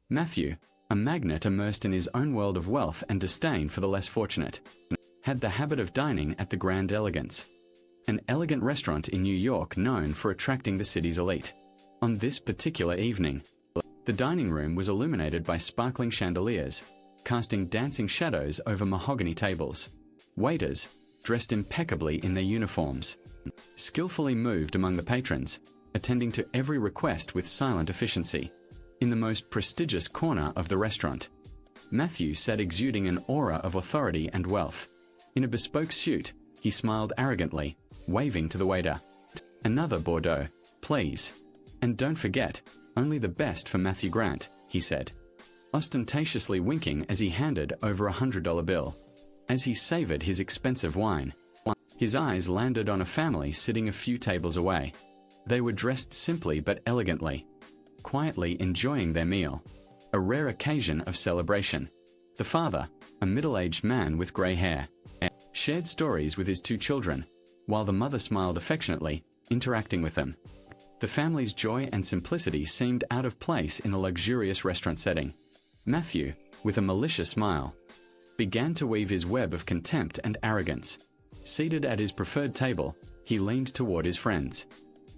Matthew, a magnate immersed in his own world of wealth and disdain for the less fortunate, had the habit of dining at the Grand Elegance, an elegant restaurant in New York known for attracting the city's elite. On this particular evening, the dining room was illuminated by sparkling chandeliers, casting dancing shadows over mahogany tables. Waiters, dressed impeccably in their uniforms, skillfully moved among the patrons, attending to every request with silent efficiency. In the most prestigious corner of the restaurant, Matthew sat exuding an aura of authority and wealth. In a bespoke suit, he smiled arrogantly, waving to the waiter. "Another Bordeaux, please. And don't forget, only the best for Matthew Grant," he said, ostentatiously winking as he handed over $100 bill. As he savored his expensive wine, his eyes landed on a family sitting a few tables away. They were dressed simply but elegantly, quietly enjoying their meal, a rare occasion of celebration. The father, a middle-aged man with gray hair, shared stories with his two children, while the mother smiled affectionately, interacting with them. The family's joy and simplicity seemed out of place in a luxurious restaurant setting. Matthew, with a malicious smile, began to weave his web of contempt and arrogance. Seated at his preferred table, he leaned toward his friends,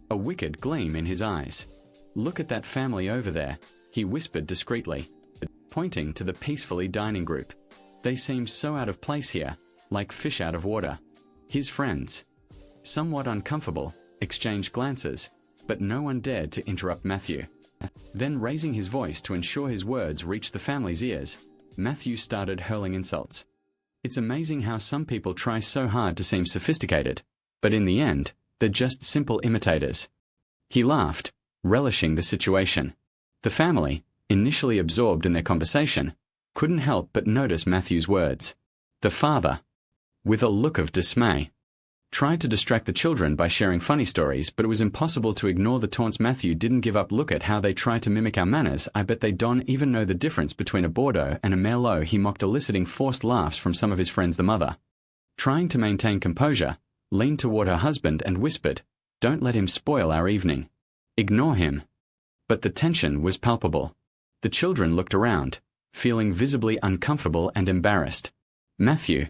a wicked gleam in his eyes. "Look at that family over there," he whispered discreetly, pointing to the peacefully dining group. "They seem so out of place here, like fish out of water." His friends, somewhat uncomfortable, exchanged glances, but no one dared to interrupt Matthew. Then, raising his voice to ensure his words reached the family's ears, Matthew started hurling insults. "It's amazing how some people try so hard to seem sophisticated, but in the end, they're just simple imitators." He laughed, relishing the situation. The family, initially absorbed in their conversation, couldn't help but notice Matthew's words. The father, with a look of dismay, tried to distract the children by sharing funny stories, but it was impossible to ignore the taunts. Matthew didn't give up. "Look at how they try to mimic our manners. I bet they don't even know the difference between a Bordeaux and a Merlot," he mocked, eliciting forced laughs from some of his friends. The mother, trying to maintain composure, leaned toward her husband and whispered, "Don't let him spoil our evening. Ignore him." But the tension was palpable. The children looked around, feeling visibly uncomfortable and embarrassed. Matthew,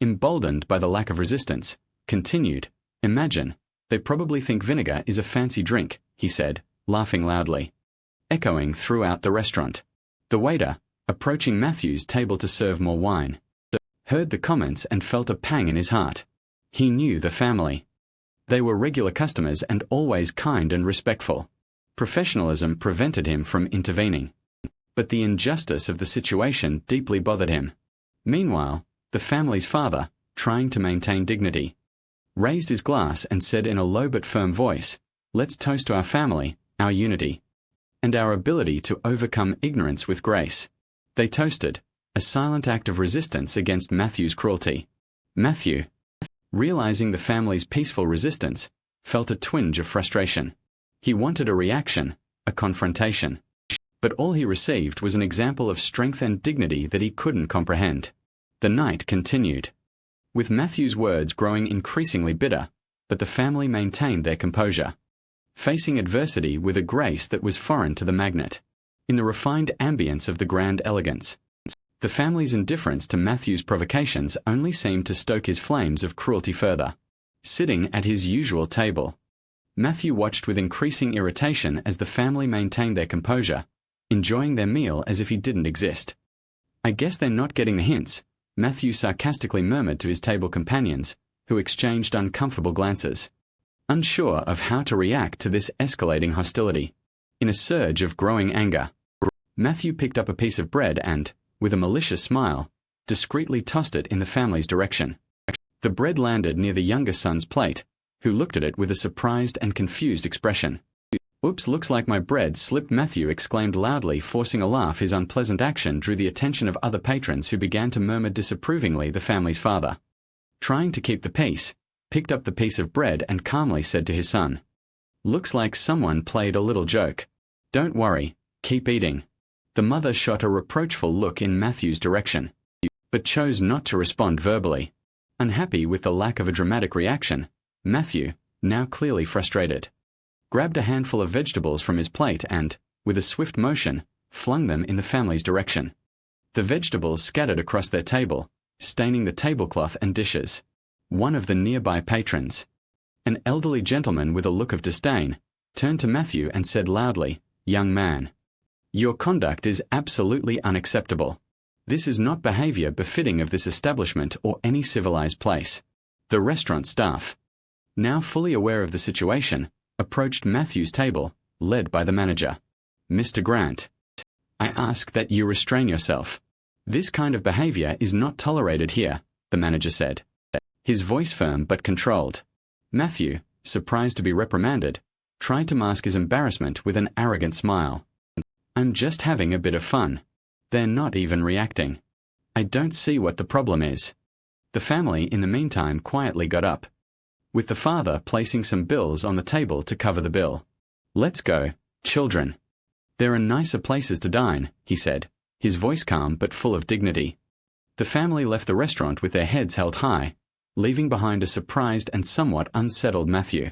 emboldened by the lack of resistance, continued, "Imagine, they probably think vinegar is a fancy drink," he said, laughing loudly, echoing throughout the restaurant. The waiter, approaching Matthew's table to serve more wine, heard the comments and felt a pang in his heart. He knew the family. They were regular customers and always kind and respectful. Professionalism prevented him from intervening. But the injustice of the situation deeply bothered him. Meanwhile, the family's father, trying to maintain dignity, raised his glass and said in a low but firm voice, "Let's toast to our family, our unity, and our ability to overcome ignorance with grace." They toasted, a silent act of resistance against Matthew's cruelty. Matthew, realizing the family's peaceful resistance, felt a twinge of frustration. He wanted a reaction, a confrontation. But all he received was an example of strength and dignity that he couldn't comprehend. The night continued, with Matthew's words growing increasingly bitter, but the family maintained their composure, facing adversity with a grace that was foreign to the magnate. In the refined ambience of the Grand Elegance, the family's indifference to Matthew's provocations only seemed to stoke his flames of cruelty further. Sitting at his usual table, Matthew watched with increasing irritation as the family maintained their composure, enjoying their meal as if he didn't exist. "I guess they're not getting the hints," Matthew sarcastically murmured to his table companions, who exchanged uncomfortable glances, unsure of how to react to this escalating hostility. In a surge of growing anger, Matthew picked up a piece of bread and, with a malicious smile, discreetly tossed it in the family's direction. The bread landed near the younger son's plate, who looked at it with a surprised and confused expression. "Oops, looks like my bread slipped," Matthew exclaimed loudly, forcing a laugh. His unpleasant action drew the attention of other patrons who began to murmur disapprovingly. The family's father, trying to keep the peace, picked up the piece of bread and calmly said to his son, "Looks like someone played a little joke. Don't worry, keep eating." The mother shot a reproachful look in Matthew's direction, but chose not to respond verbally. Unhappy with the lack of a dramatic reaction, Matthew, now clearly frustrated, grabbed a handful of vegetables from his plate and, with a swift motion, flung them in the family's direction. The vegetables scattered across their table, staining the tablecloth and dishes. One of the nearby patrons, an elderly gentleman with a look of disdain, turned to Matthew and said loudly, "Young man, your conduct is absolutely unacceptable. This is not behavior befitting of this establishment or any civilized place." The restaurant staff, now fully aware of the situation, approached Matthew's table, led by the manager. "Mr. Grant, I ask that you restrain yourself. This kind of behavior is not tolerated here," the manager said, his voice firm but controlled. Matthew, surprised to be reprimanded, tried to mask his embarrassment with an arrogant smile. "I'm just having a bit of fun. They're not even reacting. I don't see what the problem is." The family in the meantime quietly got up, with the father placing some bills on the table to cover the bill. "Let's go, children. There are nicer places to dine," he said, his voice calm but full of dignity. The family left the restaurant with their heads held high, leaving behind a surprised and somewhat unsettled Matthew.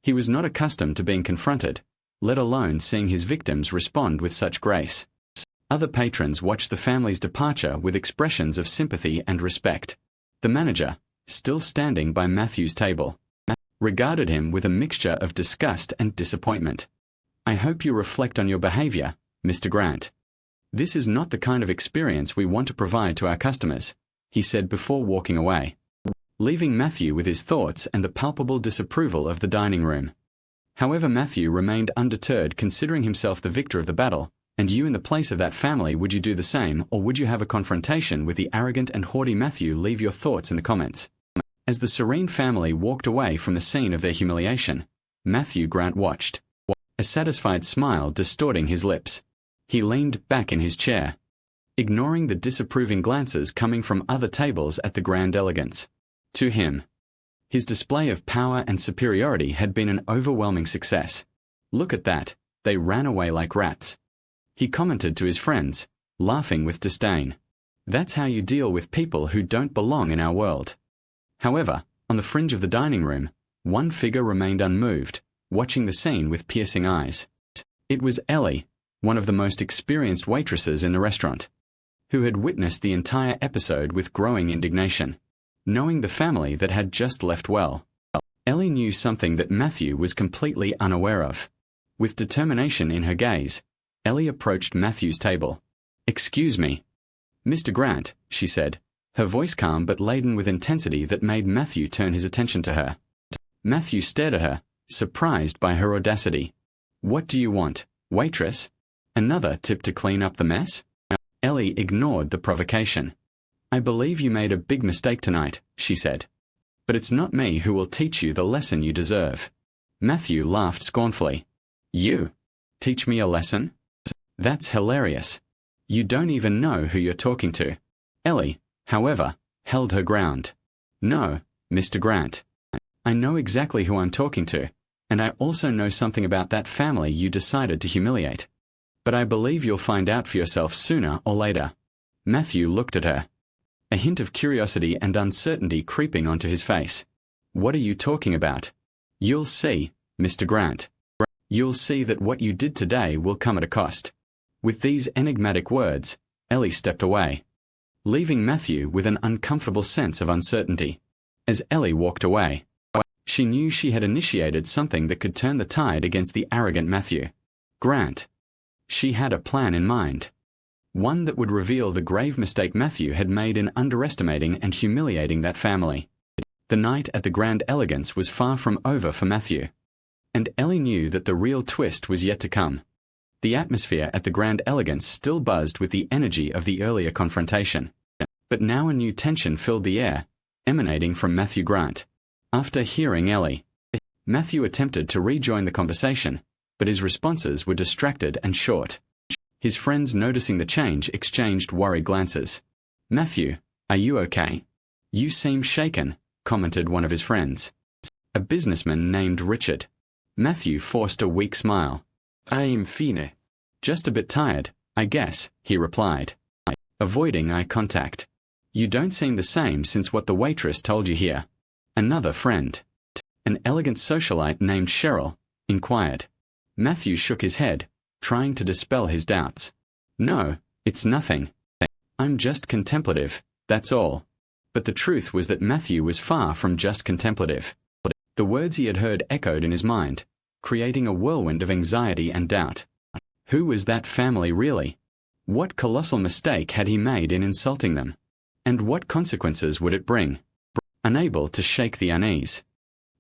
He was not accustomed to being confronted, let alone seeing his victims respond with such grace. Other patrons watched the family's departure with expressions of sympathy and respect. The manager, still standing by Matthew's table, regarded him with a mixture of disgust and disappointment. "I hope you reflect on your behavior, Mr. Grant. This is not the kind of experience we want to provide to our customers," he said before walking away, leaving Matthew with his thoughts and the palpable disapproval of the dining room. However, Matthew remained undeterred, considering himself the victor of the battle. "And you, in the place of that family, would you do the same, or would you have a confrontation with the arrogant and haughty Matthew? Leave your thoughts in the comments." As the serene family walked away from the scene of their humiliation, Matthew Grant watched, a satisfied smile distorting his lips. He leaned back in his chair, ignoring the disapproving glances coming from other tables at the Grand Elegance. To him, his display of power and superiority had been an overwhelming success. "Look at that, they ran away like rats," he commented to his friends, laughing with disdain. "That's how you deal with people who don't belong in our world." However, on the fringe of the dining room, one figure remained unmoved, watching the scene with piercing eyes. It was Ellie, one of the most experienced waitresses in the restaurant, who had witnessed the entire episode with growing indignation. Knowing the family that had just left well, Ellie knew something that Matthew was completely unaware of. With determination in her gaze, Ellie approached Matthew's table. "Excuse me, Mr. Grant," she said, her voice calm but laden with intensity that made Matthew turn his attention to her. Matthew stared at her, surprised by her audacity. "What do you want, waitress? Another tip to clean up the mess?" Ellie ignored the provocation. "I believe you made a big mistake tonight," she said. "But it's not me who will teach you the lesson you deserve." Matthew laughed scornfully. "You? Teach me a lesson? That's hilarious. You don't even know who you're talking to." Ellie, however, held her ground. "No, Mr. Grant. I know exactly who I'm talking to, and I also know something about that family you decided to humiliate. But I believe you'll find out for yourself sooner or later." Matthew looked at her, a hint of curiosity and uncertainty creeping onto his face. "What are you talking about?" "You'll see, Mr. Grant. You'll see that what you did today will come at a cost." With these enigmatic words, Ellie stepped away, leaving Matthew with an uncomfortable sense of uncertainty. As Ellie walked away, she knew she had initiated something that could turn the tide against the arrogant Matthew Grant. She had a plan in mind, one that would reveal the grave mistake Matthew had made in underestimating and humiliating that family. The night at the Grand Elegance was far from over for Matthew, and Ellie knew that the real twist was yet to come. The atmosphere at the Grand Elegance still buzzed with the energy of the earlier confrontation, but now a new tension filled the air, emanating from Matthew Grant. After hearing Ellie, Matthew attempted to rejoin the conversation, but his responses were distracted and short. His friends, noticing the change, exchanged worried glances. "Matthew, are you okay? You seem shaken," commented one of his friends, a businessman named Richard. Matthew forced a weak smile. "I'm fine. Just a bit tired, I guess," he replied, avoiding eye contact. "You don't seem the same since what the waitress told you here." Another friend, an elegant socialite named Cheryl, inquired. Matthew shook his head, trying to dispel his doubts. No, it's nothing. I'm just contemplative, that's all. But the truth was that Matthew was far from just contemplative. The words he had heard echoed in his mind, creating a whirlwind of anxiety and doubt. Who was that family really? What colossal mistake had he made in insulting them? And what consequences would it bring? Unable to shake the unease,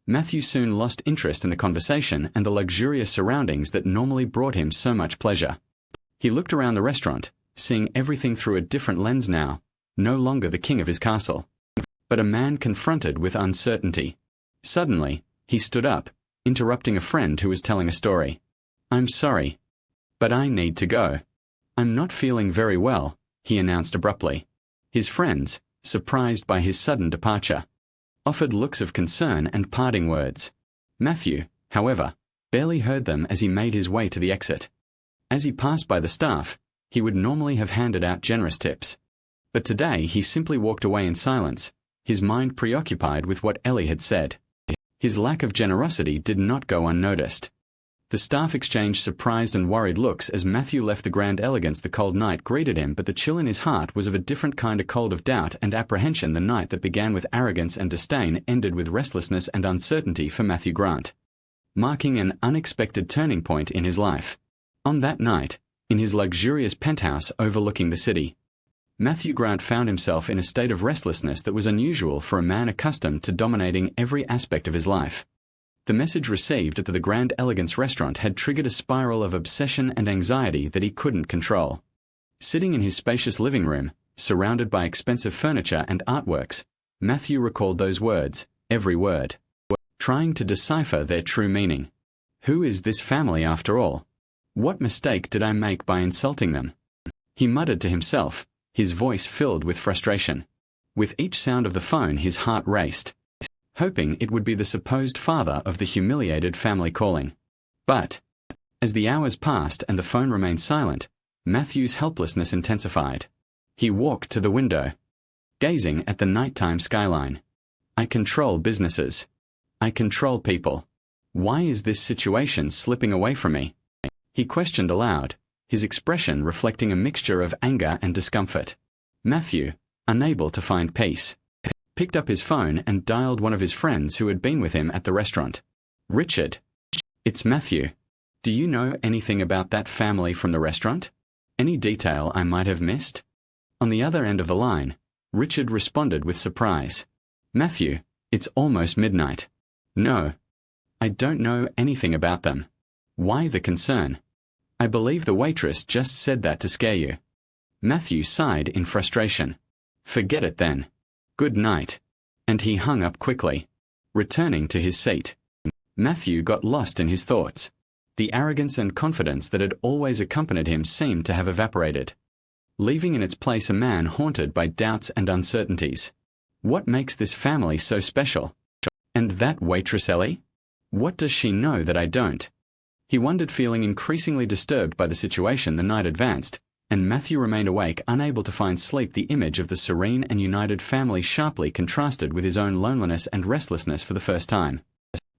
Matthew soon lost interest in the conversation and the luxurious surroundings that normally brought him so much pleasure. He looked around the restaurant, seeing everything through a different lens now, no longer the king of his castle, but a man confronted with uncertainty. Suddenly, he stood up, interrupting a friend who was telling a story. "I'm sorry, but I need to go. I'm not feeling very well," he announced abruptly. His friends, surprised by his sudden departure, offered looks of concern and parting words. Matthew, however, barely heard them as he made his way to the exit. As he passed by the staff, he would normally have handed out generous tips. But today he simply walked away in silence, his mind preoccupied with what Ellie had said. His lack of generosity did not go unnoticed. The staff exchanged surprised and worried looks as Matthew left the Grand Elegance. The cold night greeted him, but the chill in his heart was of a different kind of cold of doubt and apprehension. The night that began with arrogance and disdain ended with restlessness and uncertainty for Matthew Grant, marking an unexpected turning point in his life. On that night, in his luxurious penthouse overlooking the city, Matthew Grant found himself in a state of restlessness that was unusual for a man accustomed to dominating every aspect of his life. The message received at the Grand Elegance Restaurant had triggered a spiral of obsession and anxiety that he couldn't control. Sitting in his spacious living room, surrounded by expensive furniture and artworks, Matthew recalled those words, every word, trying to decipher their true meaning. Who is this family after all? What mistake did I make by insulting them? He muttered to himself, his voice filled with frustration. With each sound of the phone his heart raced, hoping it would be the supposed father of the humiliated family calling. But, as the hours passed and the phone remained silent, Matthew's helplessness intensified. He walked to the window, gazing at the nighttime skyline. I control businesses. I control people. Why is this situation slipping away from me? He questioned aloud, his expression reflecting a mixture of anger and discomfort. Matthew, unable to find peace, picked up his phone and dialed one of his friends who had been with him at the restaurant. "Richard. It's Matthew. Do you know anything about that family from the restaurant? Any detail I might have missed?" On the other end of the line, Richard responded with surprise. "Matthew, it's almost midnight. No. I don't know anything about them. Why the concern? I believe the waitress just said that to scare you." Matthew sighed in frustration. "Forget it then. Good night." And he hung up quickly, returning to his seat. Matthew got lost in his thoughts. The arrogance and confidence that had always accompanied him seemed to have evaporated, leaving in its place a man haunted by doubts and uncertainties. What makes this family so special? And that waitress Ellie? What does she know that I don't? He wondered, feeling increasingly disturbed by the situation. The night advanced, and Matthew remained awake, unable to find sleep. The image of the serene and united family sharply contrasted with his own loneliness and restlessness for the first time.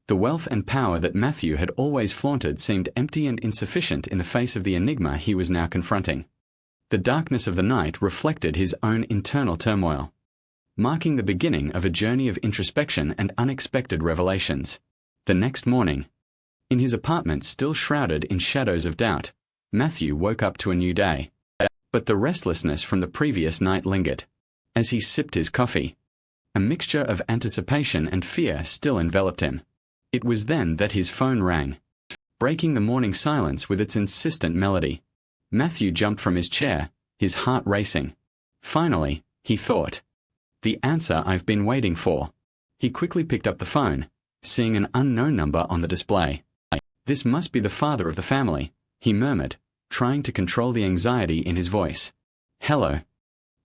The wealth and power that Matthew had always flaunted seemed empty and insufficient in the face of the enigma he was now confronting. The darkness of the night reflected his own internal turmoil, marking the beginning of a journey of introspection and unexpected revelations. The next morning, in his apartment still shrouded in shadows of doubt, Matthew woke up to a new day. But the restlessness from the previous night lingered. As he sipped his coffee, a mixture of anticipation and fear still enveloped him. It was then that his phone rang, breaking the morning silence with its insistent melody. Matthew jumped from his chair, his heart racing. Finally, he thought, the answer I've been waiting for. He quickly picked up the phone, seeing an unknown number on the display. "This must be the father of the family," he murmured, trying to control the anxiety in his voice. "Hello."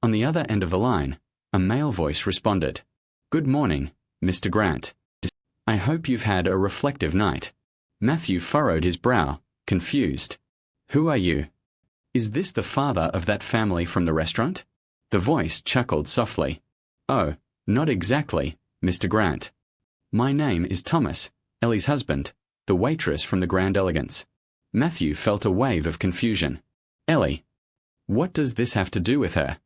On the other end of the line, a male voice responded. "Good morning, Mr. Grant. I hope you've had a reflective night." Matthew furrowed his brow, confused. "Who are you? Is this the father of that family from the restaurant?" The voice chuckled softly. "Oh, not exactly, Mr. Grant. My name is Thomas, Ellie's husband, the waitress from the Grand Elegance." Matthew felt a wave of confusion. "Ellie, What does this have to do with her?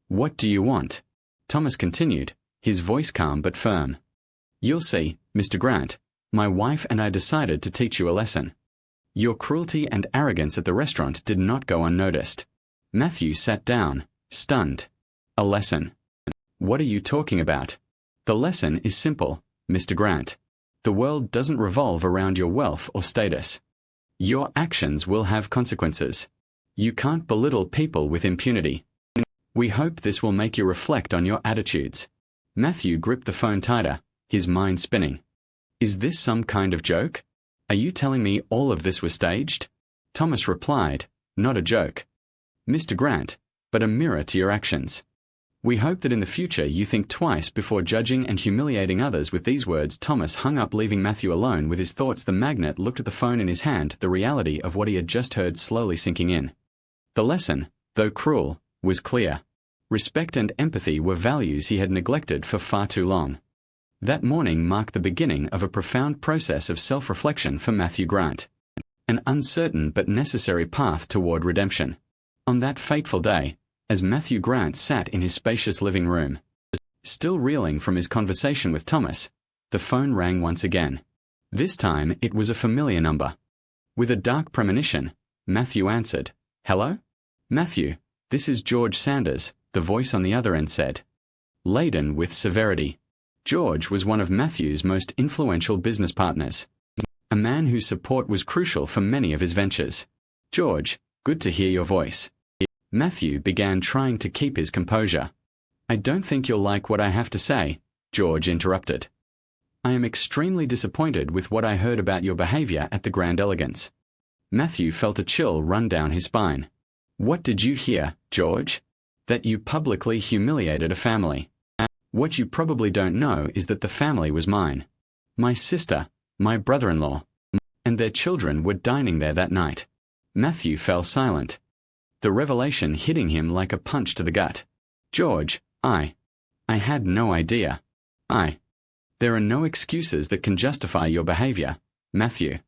What do you want? Thomas continued, his voice calm but firm. You'll see, Mr. Grant, my wife and I decided to teach you a lesson. Your cruelty and arrogance at the restaurant did not go unnoticed. Matthew sat down, stunned. A lesson? What are you talking about? The lesson is simple, Mr. Grant. The world doesn't revolve around your wealth or status. Your actions will have consequences. You can't belittle people with impunity. We hope this will make you reflect on your attitudes. Matthew gripped the phone tighter, his mind spinning. Is this some kind of joke? Are you telling me all of this was staged? Thomas replied, not a joke, Mr. Grant, but a mirror to your actions. We hope that in the future you think twice before judging and humiliating others. With these words, Thomas hung up, leaving Matthew alone with his thoughts. The magnate looked at the phone in his hand, the reality of what he had just heard slowly sinking in. The lesson, though cruel, was clear. Respect and empathy were values he had neglected for far too long. That morning marked the beginning of a profound process of self-reflection for Matthew Grant. An uncertain but necessary path toward redemption. On that fateful day, as Matthew Grant sat in his spacious living room, still reeling from his conversation with Thomas, the phone rang once again. This time it was a familiar number. With a dark premonition, Matthew answered. Hello? Matthew, this is George Sanders, the voice on the other end said. Laden with severity. George was one of Matthew's most influential business partners. A man whose support was crucial for many of his ventures. George, good to hear your voice. Matthew began, trying to keep his composure. I don't think you'll like what I have to say, George interrupted. I am extremely disappointed with what I heard about your behavior at the Grand Elegance. Matthew felt a chill run down his spine. What did you hear, George? That you publicly humiliated a family. What you probably don't know is that the family was mine. My sister, my brother-in-law, and their children were dining there that night. Matthew fell silent. The revelation hitting him like a punch to the gut. George, I had no idea. There are no excuses that can justify your behavior, Matthew.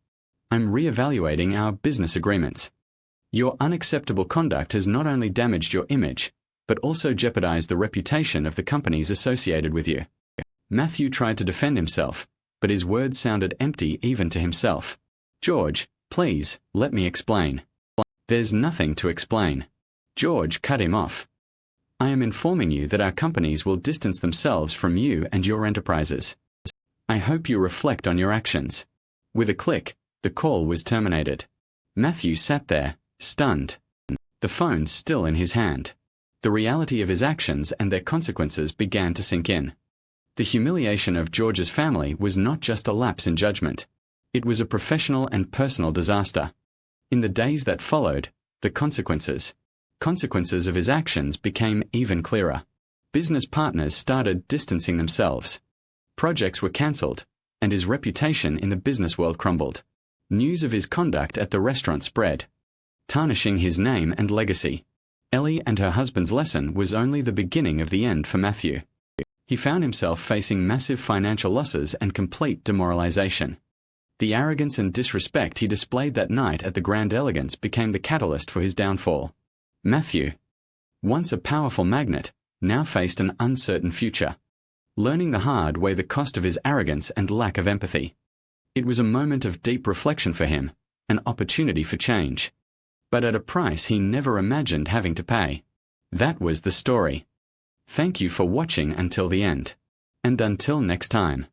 I'm re-evaluating our business agreements. Your unacceptable conduct has not only damaged your image, but also jeopardized the reputation of the companies associated with you. Matthew tried to defend himself, but his words sounded empty even to himself. George, please, let me explain. There's nothing to explain. George cut him off. I am informing you that our companies will distance themselves from you and your enterprises. I hope you reflect on your actions. With a click, the call was terminated. Matthew sat there, stunned. The phone still in his hand. The reality of his actions and their consequences began to sink in. The humiliation of George's family was not just a lapse in judgment. It was a professional and personal disaster. In the days that followed, the consequences of his actions became even clearer. Business partners started distancing themselves. Projects were cancelled, and his reputation in the business world crumbled. News of his conduct at the restaurant spread, tarnishing his name and legacy. Ellie and her husband's lesson was only the beginning of the end for Matthew. He found himself facing massive financial losses and complete demoralization. The arrogance and disrespect he displayed that night at the Grand Elegance became the catalyst for his downfall. Matthew, once a powerful magnate, now faced an uncertain future, learning the hard way the cost of his arrogance and lack of empathy. It was a moment of deep reflection for him, an opportunity for change, but at a price he never imagined having to pay. That was the story. Thank you for watching until the end. And until next time.